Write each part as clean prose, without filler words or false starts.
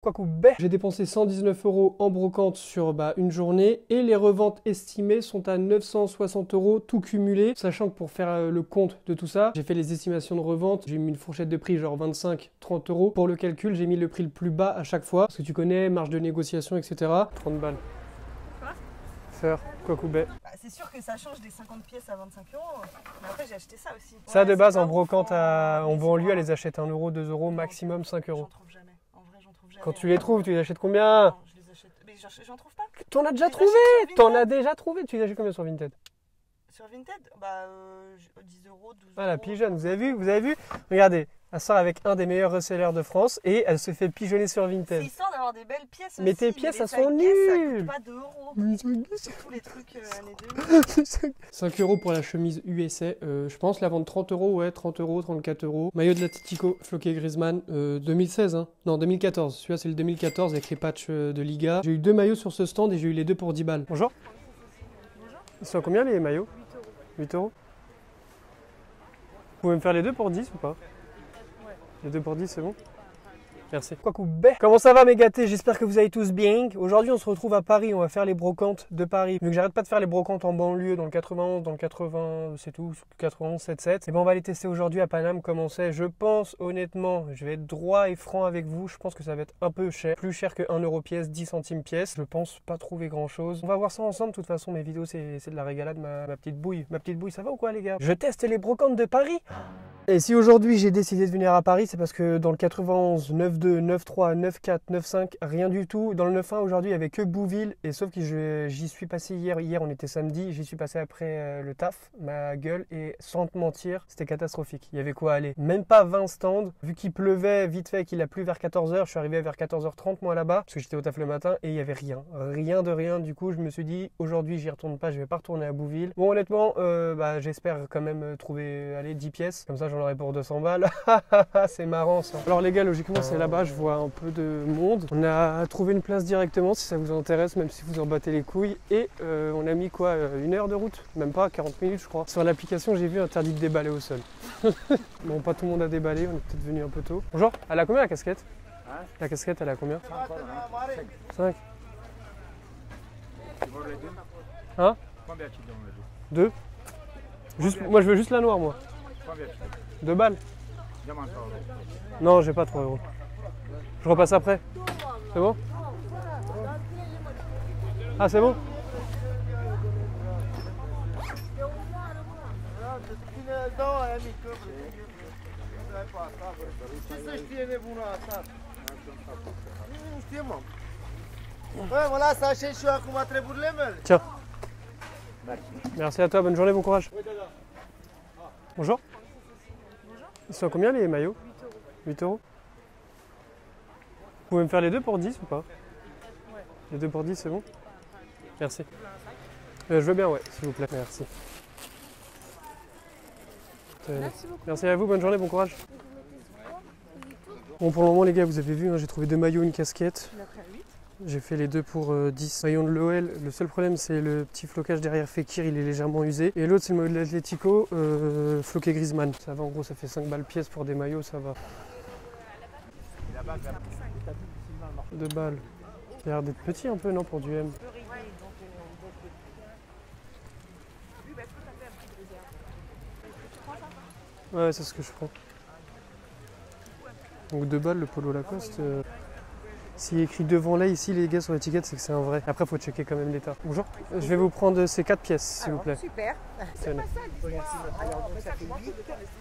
Quacou bé. J'ai dépensé 119 € en brocante sur une journée et les reventes estimées sont à 960 € tout cumulé, sachant que pour faire le compte de tout ça, j'ai fait les estimations de revente, j'ai mis une fourchette de prix genre 25-30 €. Pour le calcul, j'ai mis le prix le plus bas à chaque fois, parce que tu connais, marge de négociation, etc. 30 balles. Quoi? Sœur, quacou bé. C'est sûr que ça change des 50 pièces à 25 €, mais après j'ai acheté ça aussi. Ça de base en brocante en banlieue, elle les achète 1 €, 2 €, maximum 5 J'en €. trouve jamais. En vrai, j'en trouve jamais. Quand tu les trouves, tu les achètes combien? Non, je les achète. Mais j'en trouve pas. T'en as déjà Je les trouvé. achète sur T'en Vinted. as déjà trouvé. Tu les achètes combien sur Vinted? Sur Vinted, 10 €, 12 €. Ah, la pigeonne, vous avez vu? Vous avez vu? Regardez, elle sort avec un des meilleurs resellers de France et elle se fait pigeonner sur C'est Vinted. histoire d'avoir des belles pièces Mais aussi, tes pièces, les elles sont side guess, ça nulles. coûte pas 2 €. Mais ils sont nuls. Tous les trucs années 2000. 5 € pour la chemise USA. Je pense la vendre 30 €, ouais, 30 €, 34 €. Maillot de la Titico, floqué Griezmann, 2016, hein. Non, 2014. Celui-là, c'est le 2014 avec les patchs de Liga. J'ai eu 2 maillots sur ce stand et j'ai eu les deux pour 10 balles. Bonjour. Ils sont à combien les maillots? 8 €. Vous pouvez me faire les deux pour 10 ou pas? Ouais. Les deux pour 10, c'est bon? Merci. Quacou bé. Comment ça va mes gâtés? J'espère que vous allez tous bien. Aujourd'hui on se retrouve à Paris, on va faire les brocantes de Paris. Vu que j'arrête pas de faire les brocantes en banlieue, dans le 91, dans le 80, c'est tout, 91, 77. Et ben on va les tester aujourd'hui à Paname, comment c'est. Je pense honnêtement, je vais être droit et franc avec vous, je pense que ça va être un peu cher. Plus cher que 1 € pièce, 10 centimes pièce. Je pense pas trouver grand chose. On va voir ça ensemble, de toute façon mes vidéos c'est de la régalade, ma petite bouille. Ma petite bouille, ça va ou quoi les gars? Je teste les brocantes de Paris. Et si aujourd'hui j'ai décidé de venir à Paris, c'est parce que dans le 91, 9.2, 9.3, 9.4, 9.5, rien du tout. Dans le 9.1 aujourd'hui il n'y avait que Bouville, et sauf que j'y suis passé hier. Hier on était samedi, j'y suis passé après le taf, ma gueule, et sans te mentir, c'était catastrophique. Il y avait quoi aller? Même pas 20 stands. Vu qu'il pleuvait vite fait, qu'il a plu vers 14 h, je suis arrivé vers 14 h 30 moi là-bas, parce que j'étais au taf le matin, et il n'y avait rien. Rien de rien. Du coup je me suis dit, aujourd'hui j'y retourne pas, je vais pas retourner à Bouville. Bon honnêtement, j'espère quand même trouver 10 pièces, comme ça j'en aurai pour 200 balles. C'est marrant ça. Alors les gars, logiquement c'est là-bas, je vois un peu de monde. On a trouvé une place directement si ça vous intéresse, même si vous en battez les couilles. Et on a mis quoi, 1 heure de route? Même pas, 40 minutes je crois. Sur l'application j'ai vu interdit de déballer au sol. Bon, pas tout le monde a déballé, on est peut-être venu un peu tôt. Bonjour, elle a combien la casquette? La casquette elle a combien? 5. Hein? Combien tu donnes les deux? 2. Juste, moi je veux juste la noire moi. Combien tu donnes? 2 balles. Demande pas. Non, j'ai pas 3 €. Je repasse après. C'est bon? Ah, c'est bon? Tiens. Merci à toi, bonne journée, bon courage. Bonjour. Ils sont à combien les maillots? 8 €. Vous pouvez me faire les deux pour 10 ou pas? Ouais. Les deux pour 10, c'est bon? Merci. Je veux bien, ouais, s'il vous plaît. Merci. Merci beaucoup. Merci à vous, bonne journée, bon courage. Bon, pour le moment, les gars, vous avez vu, hein, j'ai trouvé 2 maillots, une casquette. Il a pris 8. J'ai fait les deux pour 10. Maillot de l'OL, le seul problème c'est le petit flocage derrière Fekir, il est légèrement usé. Et l'autre c'est le maillot de l'Atlético, floqué Griezmann. Ça va, en gros ça fait 5 balles pièce pour des maillots, ça va. 2 balles. Il a l'air d'être petit un peu, non, pour du M? Ouais, c'est ce que je prends. Donc 2 balles le polo Lacoste. S'il est écrit devant là, ici, les gars, sur l'étiquette, c'est que c'est un vrai. Après, il faut checker quand même l'état. Bonjour. Je vais vous prendre ces 4 pièces, s'il vous plaît. Super. Tenez. Merci.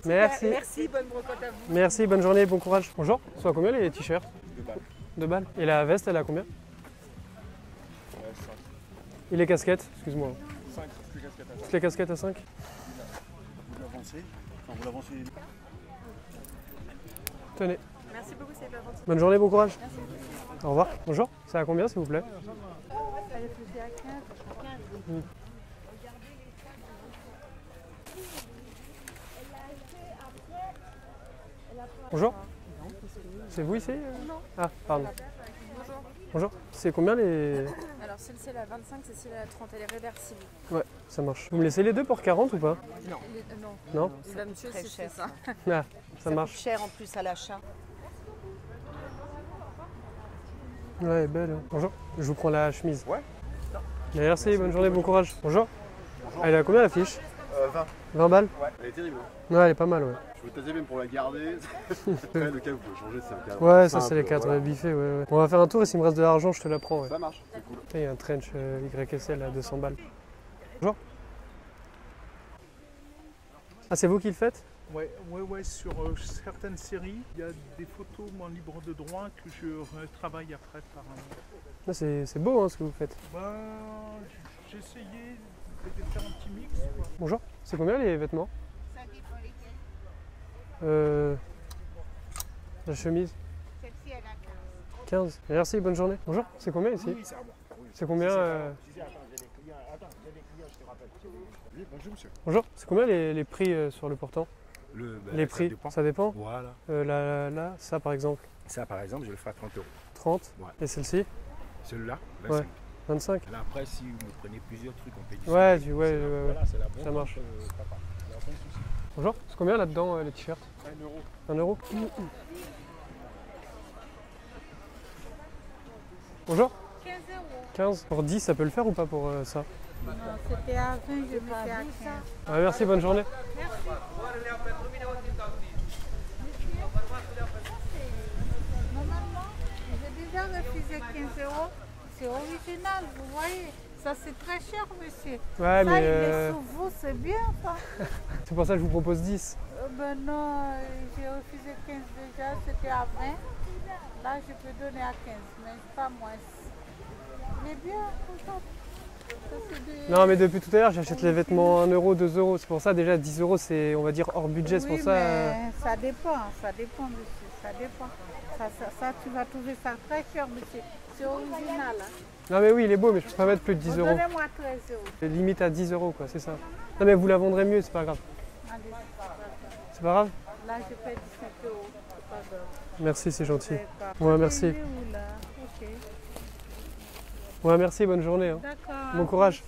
Merci. Merci, bonne brocante à vous. Merci, bonne journée, bon courage. Bonjour. Ils sont à combien les t-shirts? 2 balles. 2 balles. Et la veste, elle est à combien? 5. Et les casquettes? Excuse-moi. 5, plus casquette à Toutes les casquettes à 5? Vous l'avancez. Enfin, vous l'avancez. Tenez. Merci beaucoup, c'est pas gentil. Bonne journée, bon courage. Au revoir. Bonjour. C'est à combien, s'il vous plaît? Elle est plus à 15. Bonjour. C'est vous ici? Non. Ah, pardon. Bonjour. Bonjour. C'est combien les... Alors celle-ci elle est à 25, celle-ci elle est à 30, elle est réversible. Ouais, ça marche. Vous me laissez les deux pour 40 ou pas? Non. Non. Non? C'est monsieur, très c'est cher. ça. Ah, ça Ça marche. coûte cher en plus à l'achat. Ouais, elle est belle. Hein. Bonjour. Je vous prends la chemise. Ouais. Merci, bonne journée, bon courage. Bonjour. Elle est à combien la fiche? 20. 20 balles? Ouais. Elle est terrible. Ouais, elle est pas mal, ouais. Je veux taser même pour la garder. Après, le cas, vous pouvez changer, c'est un cadre. Ouais, ça simple, c'est les cadres voilà. biffés, ouais. On va faire un tour et s'il me reste de l'argent, je te la prends, ouais. Ça marche, c'est cool. Il y a un trench YSL à 200 balles. Bonjour. Ah, c'est vous qui le faites? Ouais, sur certaines séries, il y a des photos moi, libre de droit que je retravaille après par un. Là, c'est beau hein, ce que vous faites. Ben, j'ai essayé de faire un petit mix. Quoi. Bonjour. C'est combien les vêtements? La chemise? 15. Merci, bonne journée. Bonjour, c'est combien ici? Oui, c'est à moi. Oui. C'est combien Attends, j'ai des clients, je te rappelle. Oui, bonjour monsieur. Bonjour, c'est combien les prix sur le portant? Les prix, ça dépend. Voilà. Là, ça par exemple. Ça, par exemple, je le ferai à 30 €. 30. Ouais. Et celle-ci? Celui-là, Ouais. 25. 25. Là, après, si vous me prenez plusieurs trucs, on peut discuter. Ouais, C'est ouais, la- Voilà, c'est la bonne. ça marche. Papa. Il y a aucun souci. Bonjour, c'est combien là-dedans les t-shirts? 1 euro. 1 euro. Bonjour. 15 euros. 15. Pour 10, ça peut le faire ou pas pour ça? Non, c'était à 20, je mettais à 15. Ah, merci, bonne journée. Normalement, j'ai déjà refusé 15 euros. C'est original, vous voyez. Ça, c'est très cher, monsieur. Ouais, ça, mais il est sous vous, c'est bien, ça. c'est pour ça que je vous propose 10. Ben non, j'ai refusé 15 déjà, c'était à 20. Là, je peux donner à 15, mais pas moins. Il est bien, pourtant. Ça, c'est des- Non, mais depuis tout à l'heure, j'achète les vêtements 1 euro, 2 euros. C'est pour ça, déjà 10 euros, c'est, on va dire, hors budget. C'est Oui, pour ça. mais ça dépend, monsieur, ça dépend. Ça, tu vas trouver ça très cher, monsieur. C'est original. Hein. Non, mais oui, il est beau, mais je peux pas mettre plus de 10 euros. Donnez-moi 13 euros. Limite à 10 euros, quoi, c'est ça. Non, mais vous la vendrez mieux, c'est pas grave. Allez, c'est pas grave. C'est pas grave? Là, je paie 17 euros. C'est pas grave. Merci, c'est gentil. C'est pas- Ouais, merci. Il est où, là? Ok. Ouais, merci, bonne journée. Hein. D'accord. Bon courage.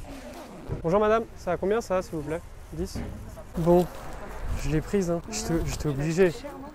Bonjour madame, ça a combien ça, s'il vous plaît? 10? Bon, je l'ai prise, hein. J'étais obligé.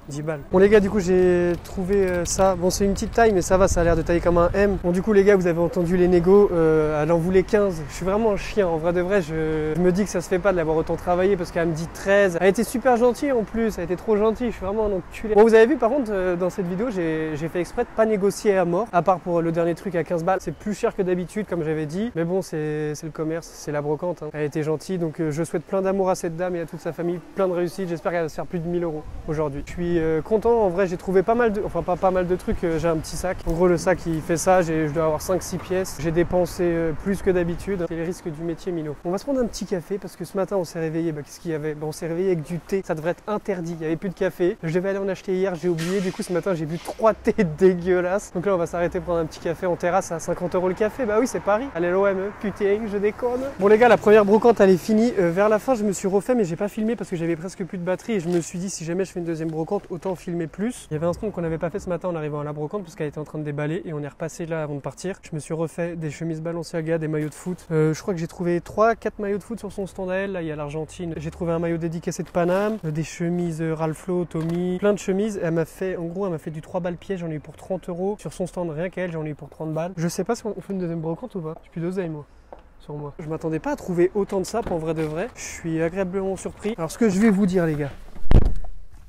10 balles. Bon les gars, du coup j'ai trouvé ça. Bon, c'est une petite taille, mais ça va, ça a l'air de tailler comme un M. Bon, du coup les gars, vous avez entendu les négos. Elle en voulait 15. Je suis vraiment un chien. En vrai de vrai, je me dis que ça se fait pas de l'avoir autant travaillé parce qu'elle me dit 13. Elle a été super gentille en plus. Elle a été trop gentille. Je suis vraiment un enculé. Bon, vous avez vu par contre, dans cette vidéo, j'ai fait exprès de pas négocier à mort. À part pour le dernier truc à 15 balles. C'est plus cher que d'habitude, comme j'avais dit. Mais bon, c'est le commerce, c'est la brocante. Hein. Elle a été gentille. Donc je souhaite plein d'amour à cette dame et à toute sa famille. Plein de réussite. J'espère qu'elle va se faire plus de 1000 euros aujourd'hui. Je suis content, en vrai j'ai trouvé pas mal de, enfin pas mal de trucs, j'ai un petit sac. En gros le sac il fait ça, je dois avoir 5-6 pièces. J'ai dépensé plus que d'habitude. C'est les risques du métier Mino. On va se prendre un petit café parce que ce matin on s'est réveillé, qu'est-ce qu'il y avait? On s'est réveillé avec du thé, ça devrait être interdit, il n'y avait plus de café. Je devais aller en acheter hier, j'ai oublié, du coup ce matin j'ai bu 3 thés dégueulasses. Donc là on va s'arrêter prendre un petit café en terrasse à 50 euros le café. Bah oui c'est Paris, allez l'OM, putain je déconne. Bon les gars, la première brocante elle est finie. Vers la fin je me suis refait mais j'ai pas filmé parce que j'avais presque plus de batterie et je me suis dit si jamais je fais une deuxième brocante autant filmer plus. Il y avait un stand qu'on n'avait pas fait ce matin en arrivant à la brocante parce qu'elle était en train de déballer et on est repassé là avant de partir. Je me suis refait des chemises Balenciaga, des maillots de foot. Je crois que j'ai trouvé 3-4 maillots de foot sur son stand à elle. Là il y a l'Argentine. J'ai trouvé un maillot dédicacé de Paname, des chemises Ralph Lauren, Tommy, plein de chemises. Elle m'a fait, en gros elle m'a fait du 3 balles pièce, j'en ai eu pour 30 euros. Sur son stand rien qu'elle, j'en ai eu pour 30 balles. Je sais pas si on fait une deuxième brocante ou pas. J'ai plus d'oseille moi. Sur moi. Je m'attendais pas à trouver autant de ça pour vrai de vrai. Je suis agréablement surpris. Alors ce que je vais vous dire les gars,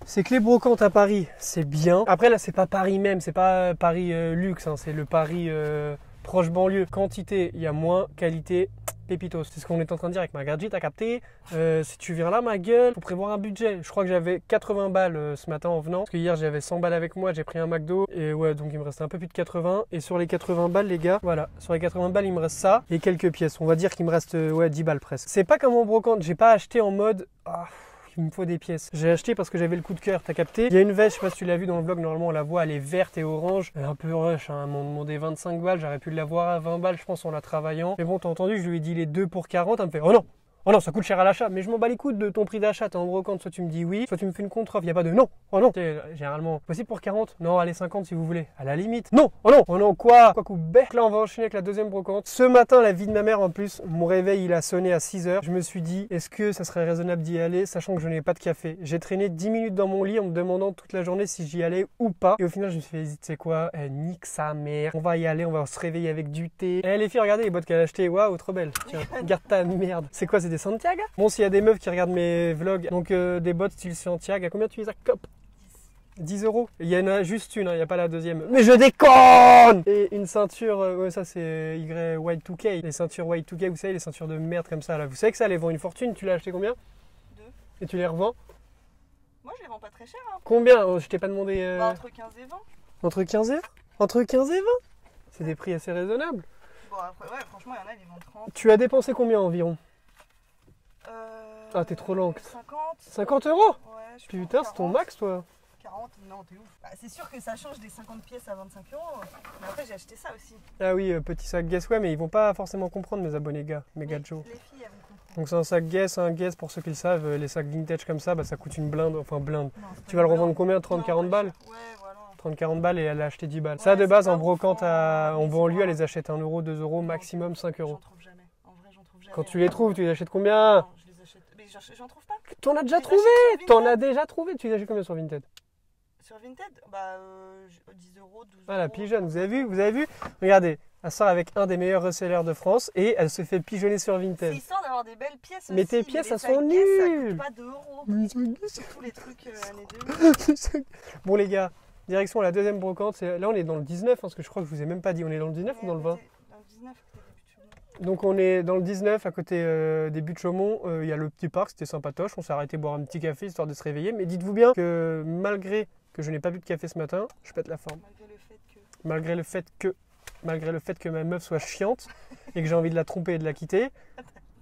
c'est que les brocantes à Paris, c'est bien. Après là, c'est pas Paris même, c'est pas Paris luxe, hein, c'est le Paris proche banlieue. Quantité, il y a moins. Qualité, pépitos. C'est ce qu'on est en train de dire avec ma gadget, t'as capté. Si tu viens là, ma gueule, faut prévoir un budget. Je crois que j'avais 80 balles ce matin en venant. Parce que hier, j'avais 100 balles avec moi, j'ai pris un McDo. Et ouais, donc il me restait un peu plus de 80. Et sur les 80 balles, les gars, voilà. Sur les 80 balles, il me reste ça et quelques pièces. On va dire qu'il me reste ouais, 10 balles presque. C'est pas comme en brocante, j'ai pas acheté en mode... il me faut des pièces. J'ai acheté parce que j'avais le coup de cœur, t'as capté? Il y a une veste, je sais pas si tu l'as vu dans le vlog, normalement on la voit, elle est verte et orange. Elle est un peu rush, hein. Ils m'ont demandé 25 balles, j'aurais pu l'avoir à 20 balles je pense en la travaillant. Mais bon, t'as entendu, je lui ai dit les deux pour 40, elle me fait oh Oh non, ça coûte cher à l'achat, mais je m'en bats les couilles de ton prix d'achat, t'es en brocante, soit tu me dis oui, soit tu me fais une contre-offre, y a pas de non. Oh non, généralement, possible pour 40? Non, allez 50 si vous voulez, à la limite. Non, oh non, quoi coup bec. Là, on va enchaîner avec la deuxième brocante. Ce matin, la vie de ma mère en plus, mon réveil, il a sonné à 6 h. Je me suis dit, est-ce que ça serait raisonnable d'y aller, sachant que je n'ai pas de café? J'ai traîné 10 minutes dans mon lit en me demandant toute la journée si j'y allais ou pas. Et au final, je me suis dit, tu sais quoi, nique sa mère, on va y aller, on va se réveiller avec du thé. Eh les filles, regardez les bottes qu'elle a achetées, waouh, trop belles. Tiens, garde ta merde. C'est quoi, c'est des Santiago? Bon, s'il y a des meufs qui regardent mes vlogs, donc des bottes style Santiago, à combien tu les as? Cop 10 €. Il y en a juste une, il n'y a pas la deuxième. Mais je déconne! Et une ceinture, ouais, ça c'est Y2K. Les ceintures Y2K, vous savez, les ceintures de merde comme ça là. Vous savez que ça les vend une fortune, tu l'as acheté combien? 2. Et tu les revends? Moi je les vends pas très cher. Hein. Combien? Oh, je t'ai pas demandé. Bah, entre 15 et 20. Entre 15 et 20? Entre 15 et 20? C'est des prix assez raisonnables. Bon, après, ouais, franchement, il y en a, ils vendent 30. Tu as dépensé combien environ? Ah, t'es trop lente. 50. 50 €? Ouais, je Putain, c'est ton max toi. 40, non, t'es ouf. Bah, c'est sûr que ça change des 50 pièces à 25 €. Mais après, j'ai acheté ça aussi. Ah oui, petit sac Guess, ouais, mais ils vont pas forcément comprendre mes abonnés gars, mes Les gadgets. filles, elles vont comprendre. Donc c'est un sac Guess, pour ceux qui le savent, les sacs vintage comme ça, bah, ça coûte une blinde, enfin blinde. Non, c'est pas Tu vas le une revendre blinde. combien? Non, 30-40 pas balles? cher. Ouais, voilà. 30-40 balles et elle a acheté 10 balles. Ouais, Ça de c'est base pas en ouf, brocante en mais banlieue, c'est elle pas- les achète 1 €, 2 €, maximum 5 J'en €. trouve jamais. En vrai, j'en trouve jamais. Quand tu les trouves, tu les achètes combien? Non, je les achète. Mais j'en trouve pas. T'en as déjà Je les trouvé! achète sur T'en Vinted. as déjà trouvé! Tu les achètes combien sur Vinted? Sur Vinted, bah 10 €, 12 €. Ah la pigeonne, vous avez vu? Vous avez vu? Regardez, elle sort avec un des meilleurs resellers de France et elle se fait pigeonner sur Vinted. C'est histoire d'avoir des belles pièces Mais aussi, tes pièces, les elles sacs sont Guess, ça nulles. coûte pas 2 €. Surtout les trucs années 2000. Bon les gars, direction la deuxième brocante. Là on est dans le 19, hein, parce que je crois que je vous ai même pas dit. On est dans le 19 ou dans le 20? Dans le 19, c'était début de Chaumont. Donc on est dans le 19 à côté des buts de Chaumont, il y a le petit parc, c'était sympatoche, on s'est arrêté boire un petit café histoire de se réveiller. Mais dites-vous bien que malgré que je n'ai pas bu de café ce matin, je pète la forme. Malgré le fait que ma meuf soit chiante et que j'ai envie de la tromper et de la quitter,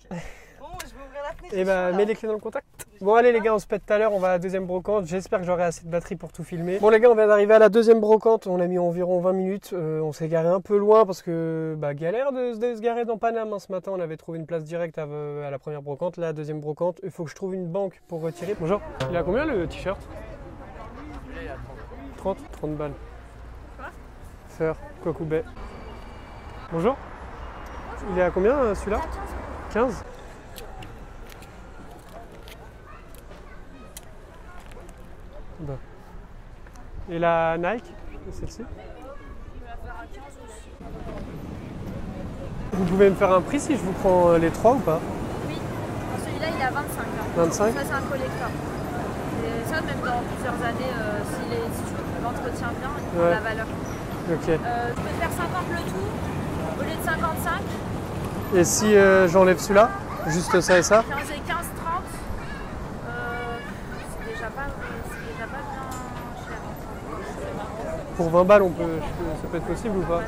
Bon, je vais ouvrir la fenêtre. et bah mets les clés dans le contact. Bon allez les gars, on se pète tout à l'heure, on va à la deuxième brocante. J'espère que j'aurai assez de batterie pour tout filmer. Bon les gars, on vient d'arriver à la deuxième brocante, on a mis environ 20 minutes. On s'est garé un peu loin parce que galère de se garer dans Paname. Hein. Ce matin on avait trouvé une place directe à la première brocante. La deuxième brocante, il faut que je trouve une banque pour retirer. Bonjour, il a combien le t-shirt? 30 balles. Faire Kokoubet. Bonjour. Il est à combien celui-là? 15. Bah. Et la Nike, celle-ci? Vous pouvez me faire un prix si je vous prends les trois ou pas? Oui, celui-là il est à 25. Hein. 25? Ça c'est un collector. Et ça même dans plusieurs années, si tu l'entretiens bien, il prend Ouais. la valeur. Ok. Je peux te faire 50 le tout, au lieu de 55, Et si j'enlève celui-là? Juste ça et ça? 15 et 15, 30. C'est déjà pas bien cher. Pour 20 balles, ça peut être possible ou pas? Là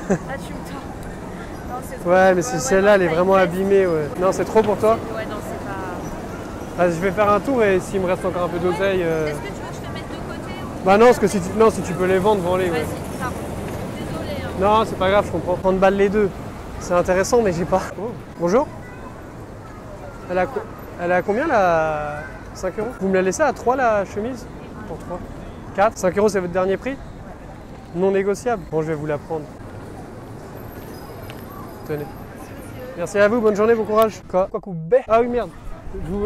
tu me tends. Non, c'est trop. Ouais, mais si celle-là, elle est ça, il vraiment reste. abîmée, ouais. Non, c'est trop pour toi? Ouais, non, c'est pas. Ah, je vais faire un tour et s'il me reste encore un peu d'oseille... Est-ce que tu veux que je te mette de côté ou... Bah non, parce que si tu peux les vendre, vends-les. Ouais. Vas-y, ça. Désolée. Hein. Non, c'est pas grave, je comprends. 30 balles les deux. C'est intéressant, mais j'ai pas. Oh. Bonjour. Elle a combien la 5 €? Vous me la laissez à 3 la chemise? Pour 3. 4. 5 € c'est votre dernier prix? Non négociable. Bon, je vais vous la prendre. Tenez. Merci à vous, bonne journée, bon courage. Quoi coup bec. Ah oui, merde.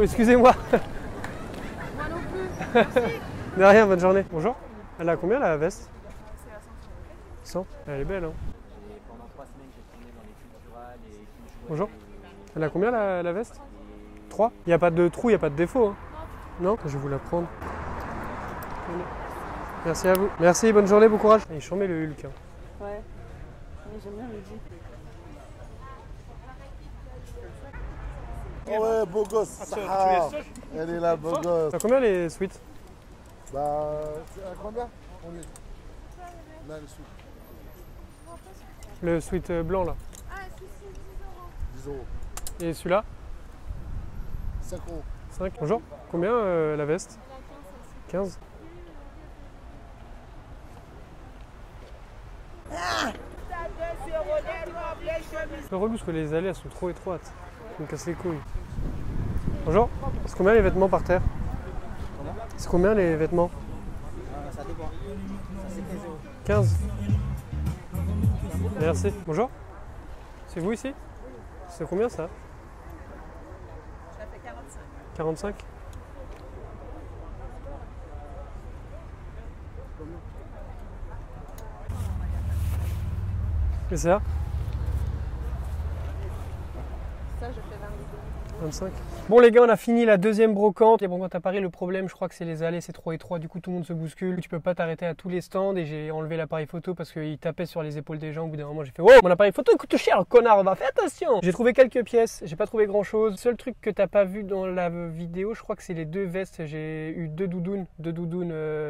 Excusez-moi. Moi non plus. De rien, bonne journée. Bonjour. Elle a combien la veste? 100. Elle est belle, hein. Pendant 3 semaines, j'ai tourné dans les culturales et culturelles. Bonjour. Elle a combien la veste? 3. Il n'y a pas de trou, il n'y a pas de défaut. Hein. Non, je vais vous la prendre. Tenez. Merci à vous. Merci, bonne journée, bon courage. Il chambait le Hulk. Hein. Ouais. J'aime bien le jean. Oh ouais, beau gosse. tu es Ah, seul? elle est là, beau gosse. T'as combien les suites? Bah, c'est à combien? On est là, le sou. Le suite blanc là. 10 €. Et celui-là? 5 €. 5. Bonjour. Combien la veste? 15. Un peu relou parce que les allées elles sont trop étroites. me casse les couilles. Bonjour, c'est combien les vêtements par terre? C'est combien les vêtements? Ça dépend. Ça c'est 15 euros. 15. Merci. Bonjour. C'est vous ici? C'est combien ça? Ça fait 45. 45? Et ça? Ça, je fais 22. 25. Bon les gars, on a fini la deuxième brocante. Les brocantes à Paris, le problème je crois que c'est les allées, c'est trop étroit, du coup tout le monde se bouscule. Tu peux pas t'arrêter à tous les stands et j'ai enlevé l'appareil photo parce qu'il tapait sur les épaules des gens. Au bout d'un moment j'ai fait oh, mon appareil photo coûte cher, connard, va, fais attention. J'ai trouvé quelques pièces, j'ai pas trouvé grand chose. Le seul truc que t'as pas vu dans la vidéo, je crois que c'est les deux vestes. J'ai eu deux doudounes.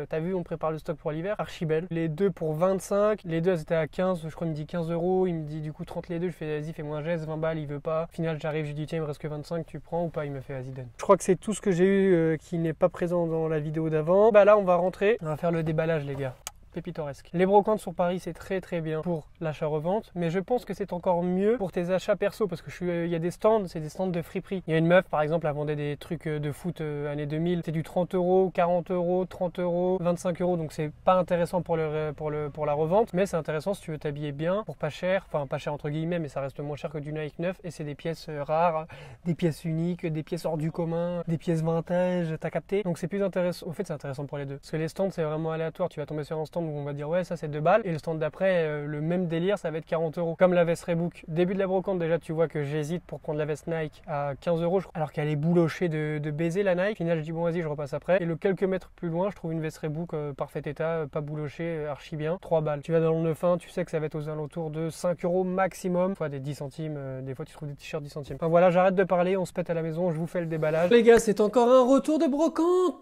T'as vu, on prépare le stock pour l'hiver, archi belle. Les deux pour 25, les deux elles étaient à 15, je crois il me dit 15 euros, il me dit du coup 30 les deux. Je fais vas-y fais-moi un geste, 20 balles, il veut pas. Au final j'arrive, je lui dis tiens il me reste que 25, tu prends ou pas? Il me fait vas-y donne. Je crois que c'est tout ce que j'ai eu qui n'est pas présent dans la vidéo d'avant. Bah là on va rentrer, on va faire le déballage les gars. Pépitoresque. Les brocantes sur Paris c'est très très bien pour l'achat-revente, mais je pense que c'est encore mieux pour tes achats perso parce que il y a des stands, c'est des stands de friperie. Il y a une meuf par exemple, elle vendait des trucs de foot années 2000, c'est du 30 euros, 40 euros, 30 euros, 25 euros, donc c'est pas intéressant pour la revente, mais c'est intéressant si tu veux t'habiller bien pour pas cher, enfin pas cher entre guillemets, mais ça reste moins cher que du Nike neuf et c'est des pièces rares, des pièces uniques, des pièces hors du commun, des pièces vintage, t'as capté? Donc c'est plus intéressant, au fait c'est intéressant pour les deux, parce que les stands c'est vraiment aléatoire, tu vas tomber sur un stand où on va dire ouais ça c'est 2 balles et le stand d'après le même délire ça va être 40 euros. Comme la veste Reebok, début de la brocante déjà tu vois que j'hésite pour prendre la veste Nike à 15 euros alors qu'elle est boulochée de baiser la Nike. Au final je dis bon vas-y je repasse après et le quelques mètres plus loin je trouve une veste Reebok parfait état, pas boulochée, archi bien, 3 balles. Tu vas dans le 9-1, tu sais que ça va être aux alentours de 5 euros maximum, soit des 10 centimes, des fois tu trouves des t-shirts 10 centimes. Enfin voilà, j'arrête de parler, on se pète à la maison, je vous fais le déballage. Les gars c'est encore un retour de brocante,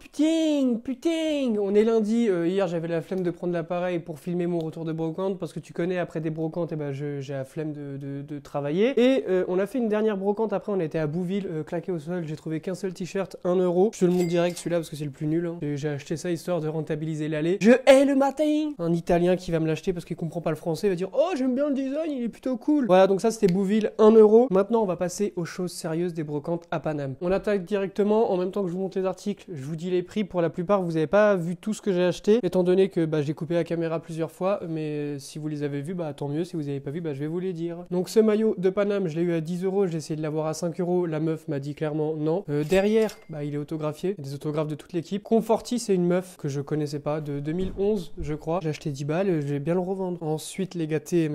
putain, on est lundi, hier j'avais la flemme de prendre l'appareil pour filmer mon retour de brocante parce que tu connais après des brocantes et ben j'ai la flemme de travailler et on a fait une dernière brocante après on était à Bouville claqué au sol, j'ai trouvé qu'un seul t-shirt 1 euro, je te le montre direct celui-là parce que c'est le plus nul hein. J'ai acheté ça histoire de rentabiliser l'aller, je hais le matin. Un italien qui va me l'acheter parce qu'il comprend pas le français va dire oh j'aime bien le design, il est plutôt cool. Voilà donc ça c'était Bouville 1 euro. Maintenant on va passer aux choses sérieuses des brocantes à Paname. On attaque directement en même temps que je vous montre les articles, je vous dis les prix. Pour la plupart vous avez pas vu tout ce que j'ai acheté étant donné que j'ai coupé la caméra plusieurs fois, mais si vous les avez vus, tant mieux. Si vous n'avez pas vu, je vais vous les dire. Donc ce maillot de Paname, je l'ai eu à 10 euros, j'ai essayé de l'avoir à 5 euros. La meuf m'a dit clairement non. Derrière, il est autographié, il y a des autographes de toute l'équipe. Conforti, c'est une meuf que je connaissais pas, de 2011, je crois. J'ai acheté 10 balles, je vais bien le revendre. Ensuite, les gâtés,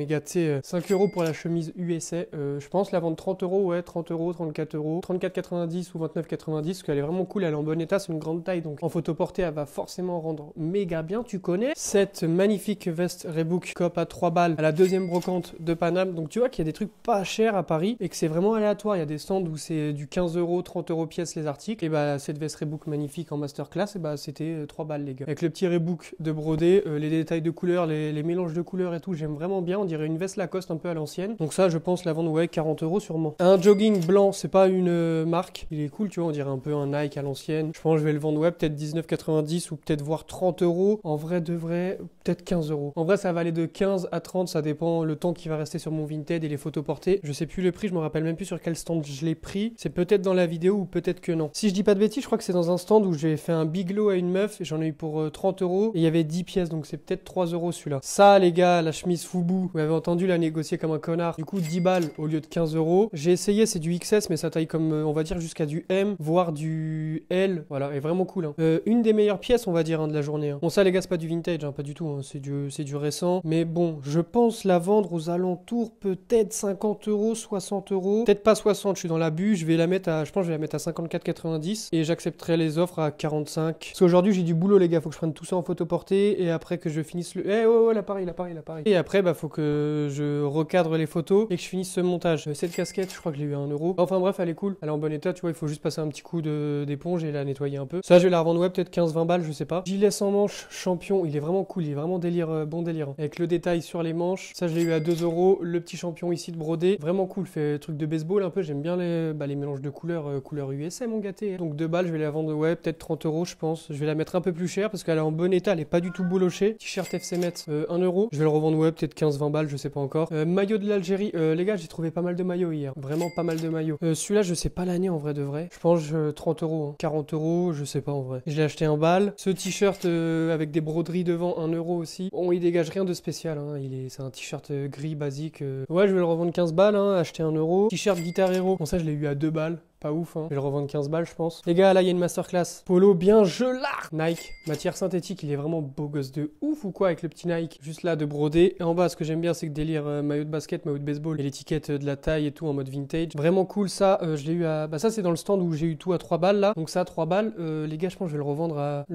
5 euros pour la chemise USA. Je pense la vendre 30 euros, ouais, 30 euros, 34 euros, 34,90 ou 29,90, parce qu'elle est vraiment cool, elle est en bon état, c'est une grande taille, donc en photo portée, elle va forcément rendre méga bien, tu connais. Cette magnifique veste Reebok Cop à 3 balles à la deuxième brocante de Paname. Donc tu vois qu'il y a des trucs pas chers à Paris et que c'est vraiment aléatoire. Il y a des stands où c'est du 15 euros, 30 euros pièce les articles. Et cette veste Reebok magnifique en masterclass, c'était 3 balles les gars. Avec le petit Reebok de brodé, les détails de couleurs, les mélanges de couleurs et tout, j'aime vraiment bien. On dirait une veste Lacoste un peu à l'ancienne. Donc ça, je pense la vendre, ouais, 40 euros sûrement. Un jogging blanc, c'est pas une marque. Il est cool, tu vois, on dirait un peu un Nike à l'ancienne. Je pense que je vais le vendre, ouais, peut-être 19,90 ou peut-être voire 30 euros. En vrai, de vrai, peut-être 15 euros. En vrai, ça va aller de 15 à 30, ça dépend le temps qui va rester sur mon Vinted et les photos portées. Je sais plus le prix, je me rappelle même plus sur quel stand je l'ai pris. C'est peut-être dans la vidéo ou peut-être que non. Si je dis pas de bêtises, je crois que c'est dans un stand où j'ai fait un biglow à une meuf et j'en ai eu pour 30 euros et il y avait 10 pièces, donc c'est peut-être 3 euros celui-là. Ça, les gars, la chemise Fubu, vous avez entendu la négocier comme un connard. Du coup, 10 balles au lieu de 15 euros. J'ai essayé, c'est du XS, mais ça taille comme, on va dire, jusqu'à du M, voire du L. Voilà, est vraiment cool. Hein. Une des meilleures pièces, on va dire, de la journée. Hein. Bon, ça, les gars, c'est pas du vintage, pas du tout. Hein. C'est du récent. Mais bon, je pense la vendre aux alentours peut-être 50 euros, 60 euros. Peut-être pas 60, je suis dans l'abus. Je pense que je vais la mettre à 54,90 et j'accepterai les offres à 45. Parce qu'aujourd'hui, j'ai du boulot, les gars. Faut que je prenne tout ça en photo portée et après que je finisse le... l'appareil. Et après, faut que je recadre les photos et que je finisse ce montage. Cette casquette, je crois que je l'ai eu à 1 euro. Enfin bref, elle est cool. Elle est en bon état, tu vois. Il faut juste passer un petit coup d'éponge et la nettoyer un peu. Ça, je vais la revendre, ouais, peut-être 15-20 balles, je sais pas. Gilet sans manche champion, il est vraiment vraiment cool, il est vraiment délire, bon délire. Hein. Avec le détail sur les manches, ça je l'ai eu à 2 €. Le petit champion ici de brodé, vraiment cool, fait truc de baseball un peu. J'aime bien les mélanges de couleurs, couleur USM mon gâté. Donc 2 balles, je vais la vendre, ouais, peut-être 30 € je pense. Je vais la mettre un peu plus cher parce qu'elle est en bon état, elle est pas du tout boulochée. T-shirt FC Metz, 1 €. Je vais le revendre, ouais, peut-être 15-20 balles, je sais pas encore. Maillot de l'Algérie, les gars, j'ai trouvé pas mal de maillots hier, vraiment pas mal de maillots. Celui-là, je sais pas l'année en vrai de vrai. Je pense 30 €, hein. 40 €, je sais pas en vrai. Je l'ai acheté 1 balle. Ce t-shirt avec des broderies devant, 1 € aussi. Bon, il dégage rien de spécial, hein. C'est un t-shirt gris basique. Ouais, je vais le revendre 15 balles, hein, acheter 1 €. T-shirt Guitar Hero, bon ça je l'ai eu à 2 balles. Pas ouf, hein. Je vais le revendre 15 balles, je pense. Les gars, là, il y a une masterclass. Polo bien gelard. Nike, matière synthétique, il est vraiment beau gosse de ouf ou quoi avec le petit Nike. Juste là, de brodé. Et en bas, ce que j'aime bien, c'est que délire maillot de basket, maillot de baseball. Et l'étiquette de la taille et tout en mode vintage. Vraiment cool, ça. Je l'ai eu à... Bah ça, c'est dans le stand où j'ai eu tout à 3 balles, là. Donc ça, 3 balles. Les gars, je pense que je vais le revendre à...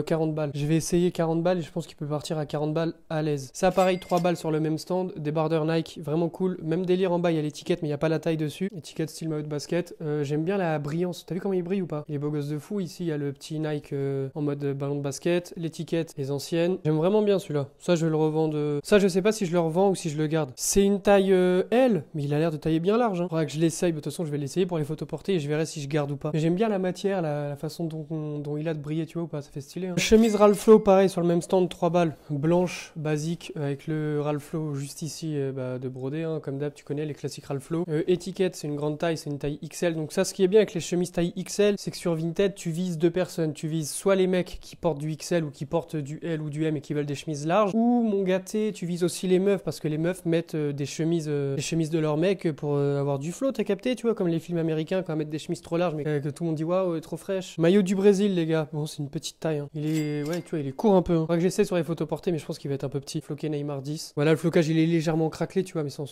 40 balles. Je vais essayer 40 balles et je pense qu'il peut partir à 40 balles à l'aise. Ça, pareil, 3 balles sur le même stand. Débardeur Nike, vraiment cool. Même délire en bas, il y a l'étiquette, mais il n'y a pas la taille dessus. Étiquette style maillot de basket. J'aime bien la brillance. T'as vu comment il brille ou pas? Il est beau gosse de fou. Ici, il y a le petit Nike en mode ballon de basket. L'étiquette, les anciennes. J'aime vraiment bien celui-là. Ça, je vais le revendre. Ça, je sais pas si je le revends ou si je le garde. C'est une taille L, mais il a l'air de tailler bien large. Faudra que je l'essaye. De toute façon, je vais l'essayer pour les photos portées et je verrai si je garde ou pas. J'aime bien la matière, la façon dont il a de briller, tu vois ou pas? Ça fait stylé. Hein. Chemise Ralph Lauren, pareil, sur le même stand, 3 balles. Blanche, basique, avec le Ralph Lauren juste ici de brodé. Hein, comme d'hab, tu connais les classiques Ralph Lauren. Étiquette, c'est une grande taille, c'est une taille XL. Donc ça, ce qui est bien avec les chemises taille XL, c'est que sur Vinted, tu vises 2 personnes. Tu vises soit les mecs qui portent du XL ou qui portent du L ou du M et qui veulent des chemises larges, ou mon gâté, tu vises aussi les meufs parce que les meufs mettent des chemises de leurs mecs pour avoir du flow, t'as capté, tu vois, comme les films américains quand ils mettent des chemises trop larges mais que tout le monde dit waouh, elle est trop fraîche. Maillot du Brésil, les gars. Bon, c'est une petite taille. Hein. Il est, ouais, tu vois, il est court un peu. Hein. Faudra que j'essaie sur les photos portées, mais je pense qu'il va être un peu petit. Floqué Neymar 10. Voilà, le flocage, il est légèrement craquelé, tu vois, mais sans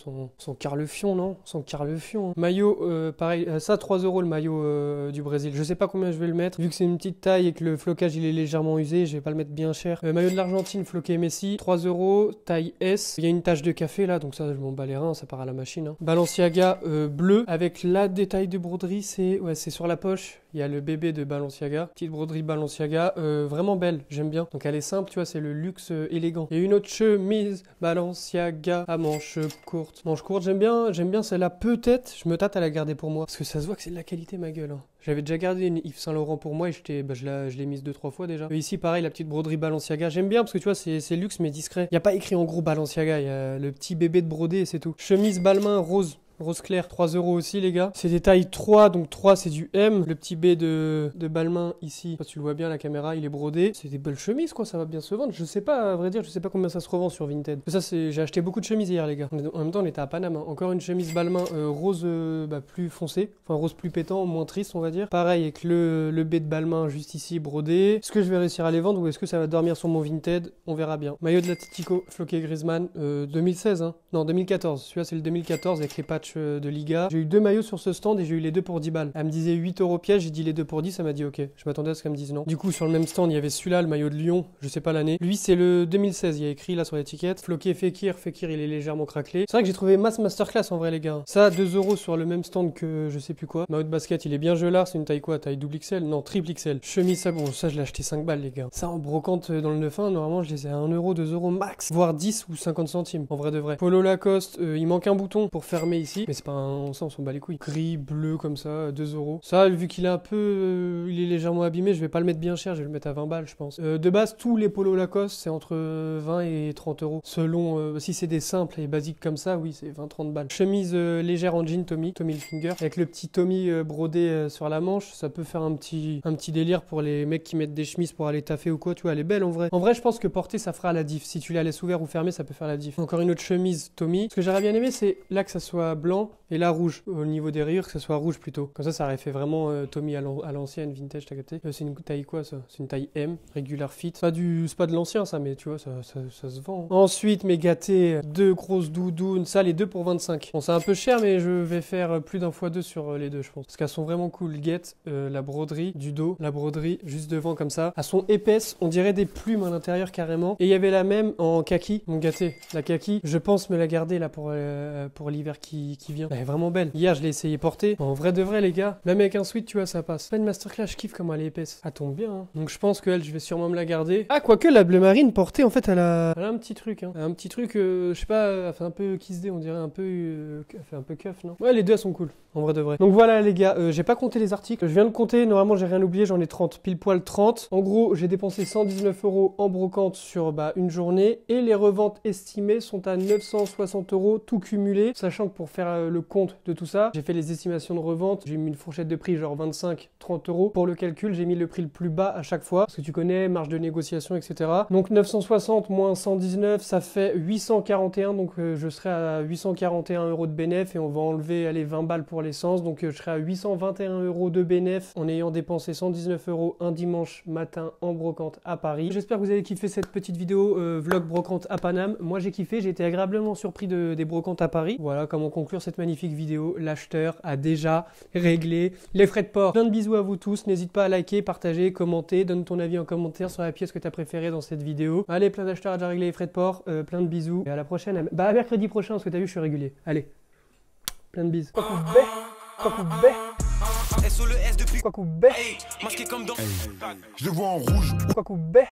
carle-fion, non? Sans carle-fion. Hein. Maillot, pareil, ça 3 € le maillot du Brésil. Je sais pas combien je vais le mettre. Vu que c'est une petite taille et que le flocage il est légèrement usé, je vais pas le mettre bien cher. Maillot de l'Argentine, floqué Messi, 3 €, taille S. Il y a une tache de café là, donc ça je m'en bats les reins, ça part à la machine. Hein. Balenciaga bleu avec la détail de broderie, c'est sur la poche. Il y a le bébé de Balenciaga, petite broderie Balenciaga, vraiment belle, j'aime bien. Donc elle est simple, tu vois, c'est le luxe élégant. Il y a une autre chemise Balenciaga à manches courtes. Manches courtes, j'aime bien celle-là. Peut-être, je me tâte à la garder pour moi, parce que ça se voit que c'est de la qualité ma gueule. Hein. J'avais déjà gardé une Yves Saint Laurent pour moi et je l'ai mise 2-3 fois déjà. Et ici pareil, la petite broderie Balenciaga, j'aime bien parce que tu vois c'est luxe mais discret. Il n'y a pas écrit en gros Balenciaga, il y a le petit bébé de brodé et c'est tout. Chemise Balmain rose. Rose clair, 3 € aussi les gars. C'est des tailles 3, donc 3 c'est du M. Le petit B de Balmain ici, tu le vois bien la caméra, il est brodé. C'est des belles chemises quoi, ça va bien se vendre. Je sais pas, à vrai dire, je sais pas combien ça se revend sur Vinted. Ça j'ai acheté beaucoup de chemises hier les gars. En même temps on était à Panama. Encore une chemise Balmain rose plus foncé, enfin rose plus pétant, moins triste on va dire. Pareil avec le B de Balmain juste ici brodé. Est-ce que je vais réussir à les vendre ou est-ce que ça va dormir sur mon Vinted? On verra bien. Maillot de l'Atlético, floqué Griezmann, 2016 hein. Non 2014, celui-là c'est le 2014 avec les patchs de Liga. J'ai eu 2 maillots sur ce stand et j'ai eu les 2 pour 10 balles. Elle me disait 8 € pièce, j'ai dit les 2 pour 10, ça m'a dit ok. Je m'attendais à ce qu'elle me dise non. Du coup, sur le même stand, il y avait celui-là, le maillot de Lyon, je sais pas l'année. Lui, c'est le 2016, il y a écrit là sur l'étiquette. Floqué Fekir, il est légèrement craquelé. C'est vrai que j'ai trouvé masse masterclass en vrai, les gars. Ça, 2 € sur le même stand que je sais plus quoi. Maillot de basket, il est bien gelard, c'est une taille quoi? Taille double XL? Non, triple XL. Chemise, ça, bon, ça, je l'ai acheté 5 balles, les gars. Ça, en brocante dans le 9-1, normalement, je les ai à 1 €, 2 € max, voire 10 ou 50 centimes, en vrai de vrai. Polo Lacoste, il manque un bouton pour fermer ici, mais c'est pas un. Ça, on s'en bat les couilles. Gris, bleu comme ça, 2 €. Ça, vu qu'il est un peu, il est légèrement abîmé, je vais pas le mettre bien cher, je vais le mettre à 20 balles, je pense. De base, tous les polos Lacoste, c'est entre 20 et 30 €. Selon, si c'est des simples et basiques comme ça, oui, c'est 20-30 balles. Chemise légère en jean Tommy Hilfiger, avec le petit Tommy brodé sur la manche, ça peut faire un petit délire pour les mecs qui mettent des chemises pour aller taffer ou quoi, tu vois, elle est belle en vrai. En vrai, je pense que porter, ça fera la diff. Si tu la laisses ouvert ou fermé, ça peut faire la diff. Encore une autre chemise Tommy. Ce que j'aurais bien aimé, c'est là que ça soit blanc et là rouge. Au niveau des rayures, que ça soit rouge plutôt. Comme ça aurait fait vraiment Tommy à l'ancienne, vintage, t'as capté. C'est une taille quoi ça? C'est une taille M, regular fit. C'est pas de l'ancien ça, mais tu vois, ça se vend. Ensuite, mes gâtés, 2 grosses doudounes, ça les 2 pour 25. Bon, c'est un peu cher, mais je vais faire plus d'un x2 sur les deux, je pense. Parce qu'elles sont vraiment cool. Guette, la broderie du dos, la broderie juste devant comme ça. Elles sont épaisses, on dirait des plumes à l'intérieur carrément. Et il y avait la même en kaki, mon gâté. La kaki, je pense me la garder là pour l'hiver qui qui vient. Elle est vraiment belle. Hier, je l'ai essayé porter. En vrai de vrai, les gars, même avec un sweat, tu vois, ça passe. Pas une masterclass, je kiffe comment elle est épaisse. Elle tombe bien, hein. Donc je pense qu'elle, je vais sûrement me la garder. Ah, quoique la bleu marine portée, en fait, elle a un petit truc, hein. Elle a un petit truc, je sais pas, elle fait un peu kiss day, on dirait un peu, elle fait un peu cuff, non? Ouais, les deux, elles sont cool. En vrai de vrai. Donc voilà les gars, j'ai pas compté les articles. Je viens de compter, normalement j'ai rien oublié, j'en ai 30, pile poil 30. En gros, j'ai dépensé 119 € en brocante sur une journée. Et les reventes estimées sont à 960 € tout cumulé. Sachant que pour faire le compte de tout ça, j'ai fait les estimations de revente. J'ai mis une fourchette de prix genre 25-30 €. Pour le calcul, j'ai mis le prix le plus bas à chaque fois. Parce que tu connais, marge de négociation, etc. Donc 960 moins 119, ça fait 841. Donc je serai à 841 € de bénéf. Et on va enlever, allez, 20 balles pour l'essence, donc je serai à 821 € de bénéf en ayant dépensé 119 € un dimanche matin en brocante à Paris. J'espère que vous avez kiffé cette petite vidéo vlog brocante à Paname. Moi j'ai kiffé, j'ai été agréablement surpris des brocantes à Paris. Voilà comment conclure cette magnifique vidéo. L'acheteur a déjà réglé les frais de port. Plein de bisous à vous tous, n'hésite pas à liker, partager, commenter, donne ton avis en commentaire sur la pièce que tu as préférée dans cette vidéo. Allez, plein d'acheteurs a déjà réglé les frais de port, plein de bisous et à la prochaine. À mercredi prochain parce que t'as vu je suis régulier. Allez, plein de bisous. SO le S depuis. Quoi couper. Masqué comme dans. Je le vois en rouge. Quoi couper.